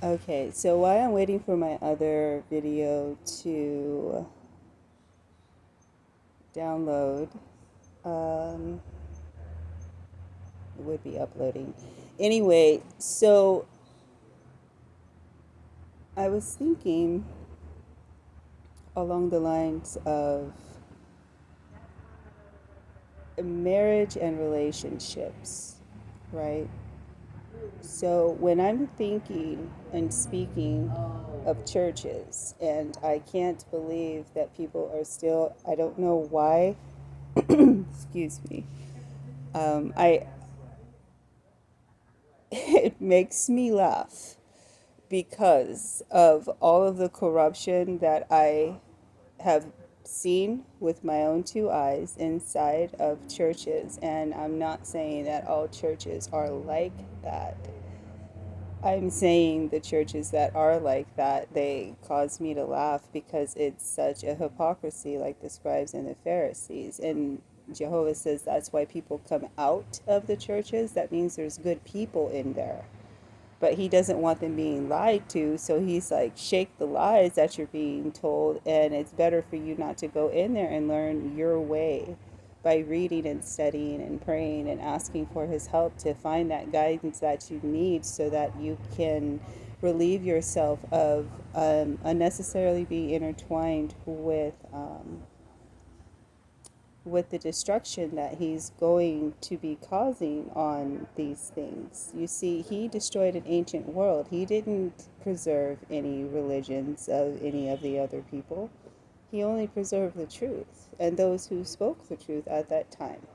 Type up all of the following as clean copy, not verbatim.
Okay, so while I'm waiting for my other video to download, um, it would be uploading. Anyway, so I was thinking along the lines of marriage and relationships, right? So when I'm thinking and speaking of churches, and I can't believe that people are still, I don't know why, excuse me, I it makes me laugh because of all of the corruption that I have seen with my own two eyes inside of churches. And I'm not saying that all churches are like that. I'm saying the churches that are like that, they cause me to laugh because it's such a hypocrisy, like the scribes and the Pharisees. And Jehovah says that's why people come out of the churches. That means there's good people in there, but he doesn't want them being lied to. So he's like, shake the lies that you're being told, and it's better for you not to go in there and learn your way by reading and studying and praying and asking for his help to find that guidance that you need so that you can relieve yourself of unnecessarily being intertwined with the destruction that he's going to be causing on these things. You see, he destroyed an ancient world. He didn't preserve any religions of any of the other people. He only preserved the truth and those who spoke the truth at that time.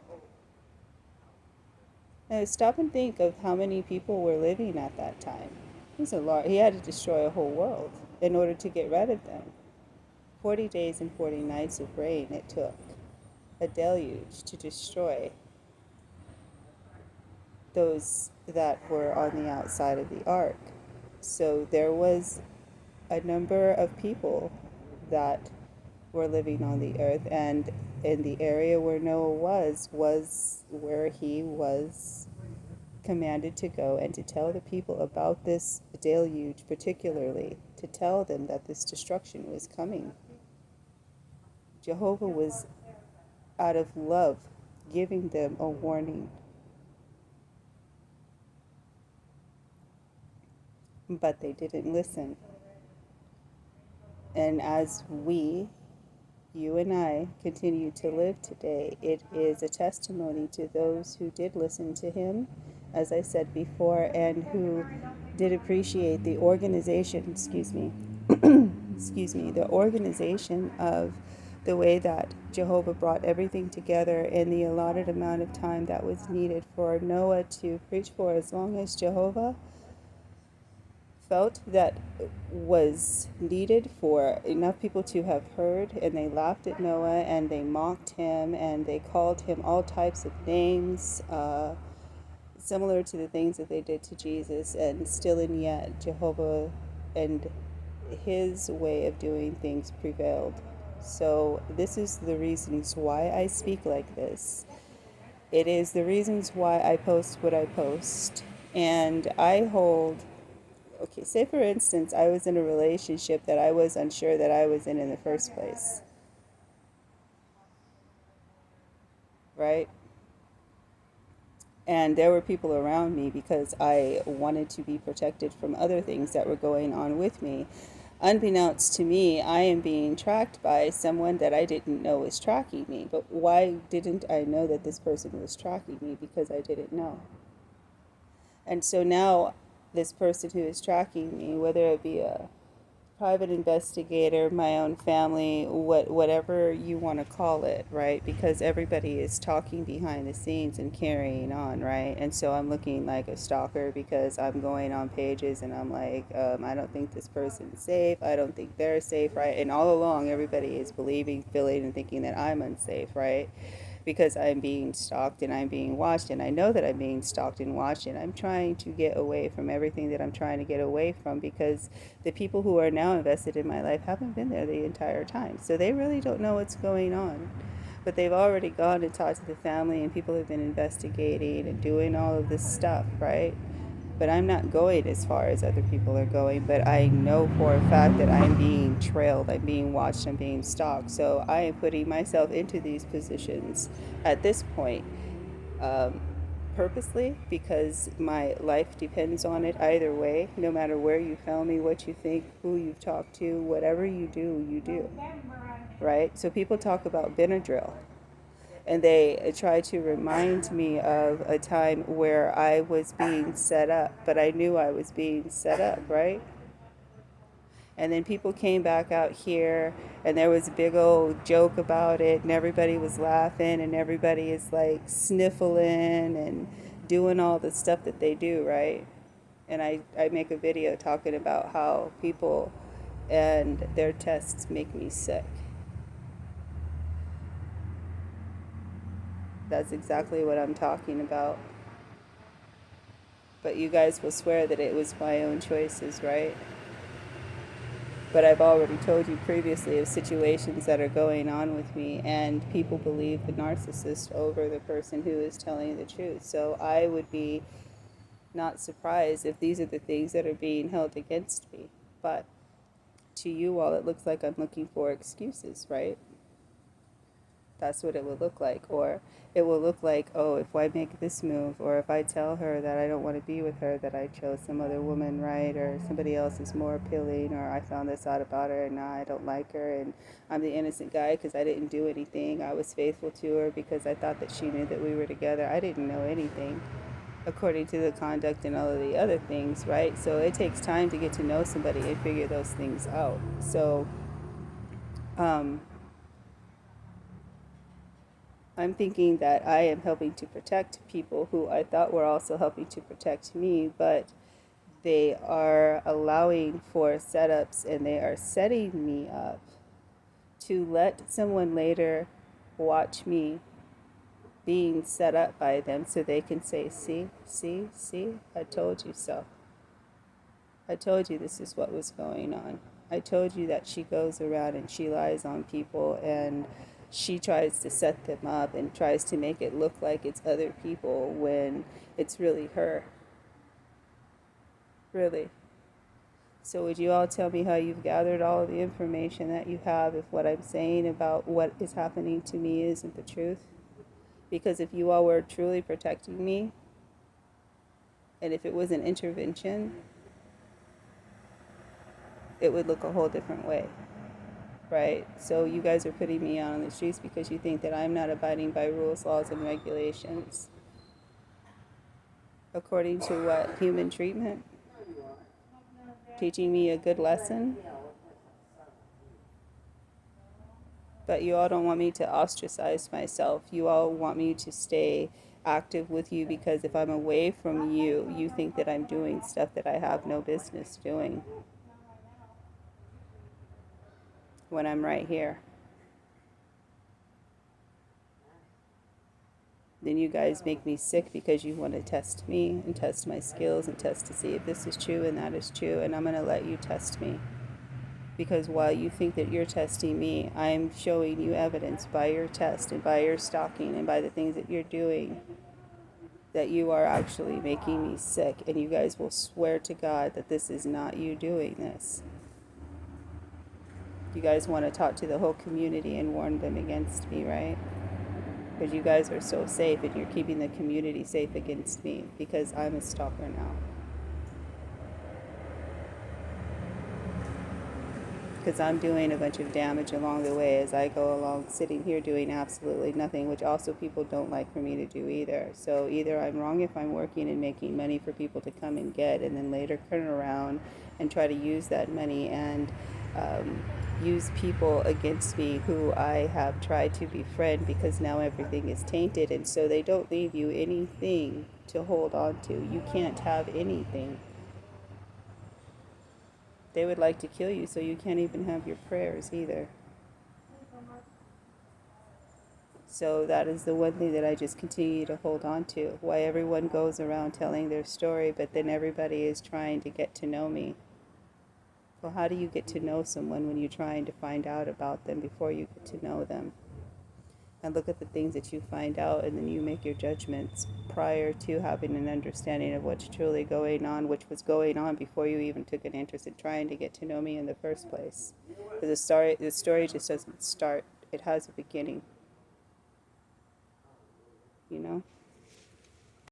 Now stop and think of how many people were living at that time. He had to destroy a whole world in order to get rid of them. 40 days and 40 nights of rain it took, a deluge to destroy those that were on the outside of the ark. So there was a number of people that were living on the earth, and in the area where Noah was where he was commanded to go and to tell the people about this deluge, particularly to tell them that this destruction was coming. Jehovah was, out of love, giving them a warning. But they didn't listen. And as you and I, continue to live today, it is a testimony to those who did listen to him, as I said before, and who did appreciate the organization, the organization of the way that Jehovah brought everything together in the allotted amount of time that was needed for Noah to preach for. As long as Jehovah felt that was needed for enough people to have heard, and they laughed at Noah and they mocked him and they called him all types of names, similar to the things that they did to Jesus, and still and yet Jehovah and his way of doing things prevailed. So this is the reasons why I speak like this. It is the reasons why I post what I post. And I hold, okay, say for instance, I was in a relationship that I was unsure that I was in the first place, right? And there were people around me because I wanted to be protected from other things that were going on with me. Unbeknownst to me, I am being tracked by someone that I didn't know was tracking me. But why didn't I know that this person was tracking me? Because I didn't know. And so now this person who is tracking me, whether it be a private investigator, my own family, whatever you want to call it, right? Because everybody is talking behind the scenes and carrying on, right? And so I'm looking like a stalker because I'm going on pages and I'm like, I don't think this person's safe. I don't think they're safe, right? And all along, everybody is believing, feeling, and thinking that I'm unsafe, right? Because I'm being stalked and I'm being watched, and I know that I'm being stalked and watched, and I'm trying to get away from everything that I'm trying to get away from, because the people who are now invested in my life haven't been there the entire time. So they really don't know what's going on. But they've already gone and talked to the family, and people have been investigating and doing all of this stuff, right? But I'm not going as far as other people are going. But I know for a fact that I'm being trailed, I'm being watched, I'm being stalked. So I am putting myself into these positions at this point, um, purposely, because my life depends on it either way. No matter where you found me, what you think, who you've talked to, whatever you do, you do. Right? So people talk about Benadryl, and they try to remind me of a time where I was being set up, but I knew I was being set up, right? And then people came back out here, and there was a big old joke about it, and everybody was laughing, and everybody is like sniffling and doing all the stuff that they do, right? And I make a video talking about how people and their tests make me sick. That's exactly what I'm talking about. But you guys will swear that it was my own choices, right? But I've already told you previously of situations that are going on with me, and people believe the narcissist over the person who is telling the truth. So I would be not surprised if these are the things that are being held against me. But to you all, it looks like I'm looking for excuses, right? That's what it would look like. Or it will look like, oh, if I make this move, or if I tell her that I don't want to be with her, that I chose some other woman, right? Or somebody else is more appealing, or I found this out about her and now I don't like her, and I'm the innocent guy because I didn't do anything. I was faithful to her because I thought that she knew that we were together. I didn't know anything according to the conduct and all of the other things, right? So it takes time to get to know somebody and figure those things out. So, um, I'm thinking that I am helping to protect people who I thought were also helping to protect me, but they are allowing for setups, and they are setting me up to let someone later watch me being set up by them so they can say, see, see, see, I told you so. I told you this is what was going on. I told you that she goes around and she lies on people, and she tries to set them up and tries to make it look like it's other people when it's really her. Really. So would you all tell me how you've gathered all of the information that you have, if what I'm saying about what is happening to me isn't the truth? Because if you all were truly protecting me, and if it was an intervention, it would look a whole different way. Right? So you guys are putting me out on the streets because you think that I'm not abiding by rules, laws, and regulations. According to what? Human treatment? Teaching me a good lesson? But you all don't want me to ostracize myself. You all want me to stay active with you because if I'm away from you, you think that I'm doing stuff that I have no business doing when I'm right here. Then you guys make me sick because you want to test me and test my skills and test to see if this is true and that is true, and I'm going to let you test me. Because while you think that you're testing me, I'm showing you evidence by your test and by your stalking and by the things that you're doing that you are actually making me sick, and you guys will swear to God that this is not you doing this. You guys want to talk to the whole community and warn them against me, right? Because you guys are so safe and you're keeping the community safe against me because I'm a stalker now. Because I'm doing a bunch of damage along the way as I go along, sitting here doing absolutely nothing, which also people don't like for me to do either. So either I'm wrong if I'm working and making money for people to come and get, and then later turn around and try to use that money and use people against me who I have tried to befriend, because now everything is tainted, and so they don't leave you anything to hold on to. You can't have anything. They would like to kill you, so you can't even have your prayers either. So that is the one thing that I just continue to hold on to. Why everyone goes around telling their story, but then everybody is trying to get to know me. Well, how do you get to know someone when you're trying to find out about them before you get to know them? and look at the things that you find out, and then you make your judgments prior to having an understanding of what's truly going on, which was going on before you even took an interest in trying to get to know me in the first place. Because the story just doesn't start; it has a beginning. You know.